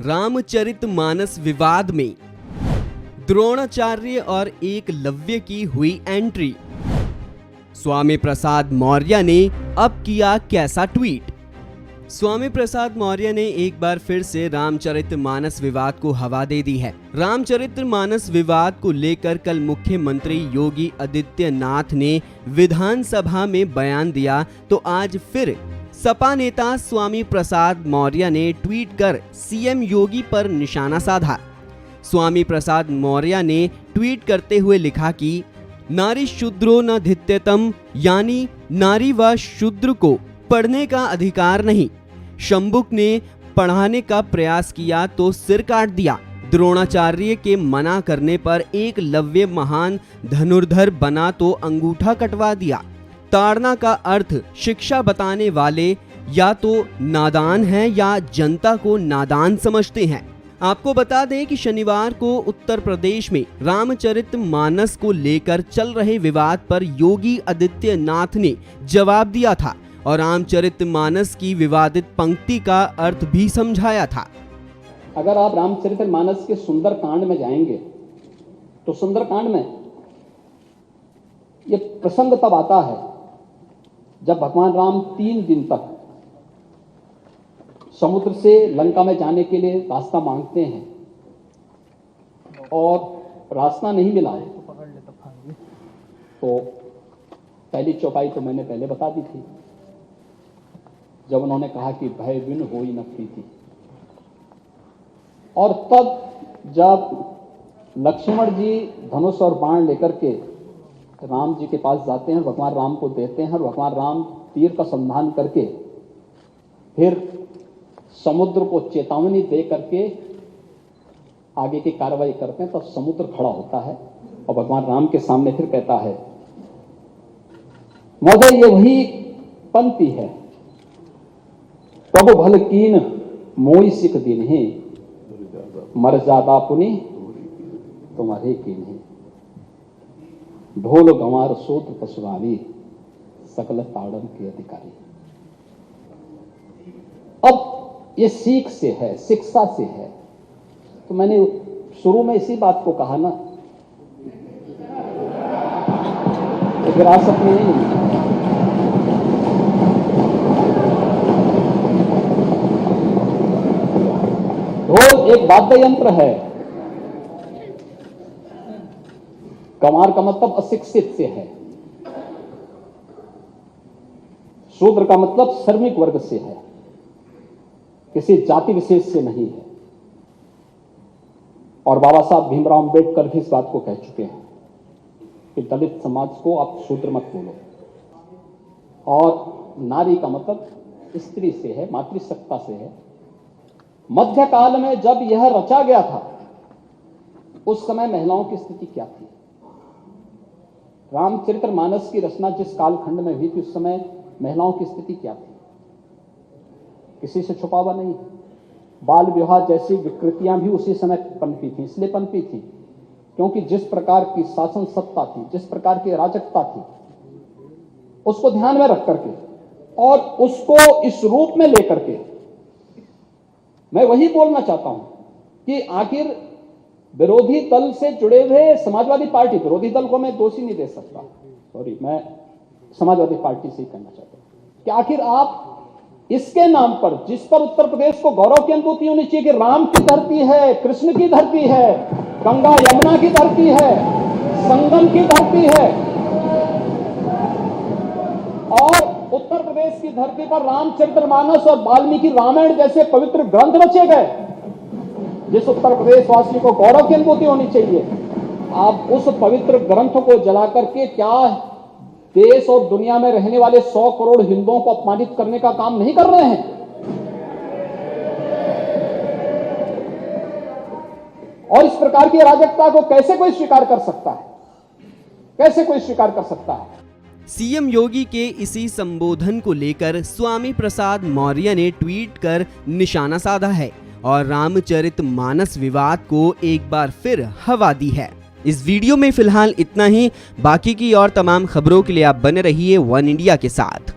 रामचरितमानस विवाद में द्रोणाचार्य और एकलव्य की हुई एंट्री। स्वामी प्रसाद मौर्य ने अब किया कैसा ट्वीट। स्वामी प्रसाद मौर्य ने एक बार फिर से रामचरितमानस विवाद को हवा दे दी है। रामचरितमानस विवाद को लेकर कल मुख्यमंत्री योगी आदित्यनाथ ने विधानसभा में बयान दिया, तो आज फिर सपा नेता स्वामी प्रसाद मौर्य ने ट्वीट कर सीएम योगी पर निशाना साधा। स्वामी प्रसाद मौर्य ने ट्वीट करते हुए लिखा कि नारी शूद्रो न धित्यतम, यानी नारी व शूद्र को पढ़ने का अधिकार नहीं। शंबुक ने पढ़ाने का प्रयास किया तो सिर काट दिया। द्रोणाचार्य के मना करने पर एकलव्य महान धनुर्धर बना तो अंगूठा कटवा दिया। ताड़ना का अर्थ शिक्षा बताने वाले या तो नादान हैं या जनता को नादान समझते हैं। आपको बता दें कि शनिवार को उत्तर प्रदेश में रामचरितमानस को लेकर चल रहे विवाद पर योगी आदित्यनाथ ने जवाब दिया था और रामचरितमानस की विवादित पंक्ति का अर्थ भी समझाया था। अगर आप रामचरितमानस के सुंदरकांड में जाएंगे तो सुंदरकांड में ये प्रसंग तब आता है जब भगवान राम 3 दिन तक समुद्र से लंका में जाने के लिए रास्ता मांगते हैं और रास्ता नहीं मिला है। तो पहली चौपाई तो मैंने पहले बता दी थी, जब उन्होंने कहा कि भय बिन होई न प्रीति। और तब जब लक्ष्मण जी धनुष और बाण लेकर के राम जी के पास जाते हैं, भगवान राम को देते हैं और भगवान राम तीर का संधान करके फिर समुद्र को चेतावनी दे करके आगे की कार्रवाई करते हैं, तब समुद्र खड़ा होता है और भगवान राम के सामने फिर कहता है, महोदय ये वही पंक्ति है, प्रभु भल कीन मोई सिख दिन है, मर्यादा पुनि तुम्हारे कीन है, ढोल गंवार सूत्र पशुरानी सकल ताड़न के अधिकारी। अब ये सीख से है, शिक्षा से है। तो मैंने शुरू में इसी बात को कहा ना, विरासत में नहीं। ढोल एक वाद्य यंत्र है। गंवार का मतलब अशिक्षित से है, शूद्र का मतलब श्रमिक वर्ग से है, किसी जाति विशेष से नहीं है। और बाबा साहब भीमराव अंबेडकर भी इस बात को कह चुके हैं कि दलित समाज को आप शूद्र मत बोलो। और नारी का मतलब स्त्री से है, मातृसत्ता से है। मध्यकाल में जब यह रचा गया था उस समय महिलाओं की स्थिति क्या थी? रामचरितमानस की रचना जिस कालखंड में हुई थी उस समय महिलाओं की स्थिति क्या थी? किसी से छुपा हुआ नहीं। बाल विवाह जैसी विकृतियां भी उसी समय पनपी थी। इसलिए पनपी थी क्योंकि जिस प्रकार की शासन सत्ता थी, जिस प्रकार की अराजकता थी, उसको ध्यान में रख करके और उसको इस रूप में लेकर के मैं वही बोलना चाहता हूं कि आखिर विरोधी दल से जुड़े हुए समाजवादी पार्टी, विरोधी दल को मैं दोषी नहीं दे सकता, सॉरी, मैं समाजवादी पार्टी से ही कहना चाहता हूं कि आखिर आप इसके नाम पर, जिस पर उत्तर प्रदेश को गौरव की अनुभूति होनी चाहिए कि राम की धरती है, कृष्ण की धरती है, गंगा यमुना की धरती है, संगम की धरती है, और उत्तर प्रदेश की धरती पर रामचरितमानस और वाल्मीकि रामायण जैसे पवित्र ग्रंथ रचे गए, जिस उत्तर प्रदेश वासी को गौरव की अनुभूति होनी चाहिए, आप उस पवित्र ग्रंथ को जला करके क्या देश और दुनिया में रहने वाले 100 करोड़ हिंदुओं को अपमानित करने का काम नहीं कर रहे हैं? और इस प्रकार की अराजकता को कैसे कोई स्वीकार कर सकता है? कैसे कोई स्वीकार कर सकता है? सीएम योगी के इसी संबोधन को लेकर स्वामी प्रसाद मौर्य ने ट्वीट कर निशाना साधा है और रामचरितमानस विवाद को एक बार फिर हवा दी है। इस वीडियो में फिलहाल इतना ही। बाकी की और तमाम खबरों के लिए आप बने रहिए वन इंडिया के साथ।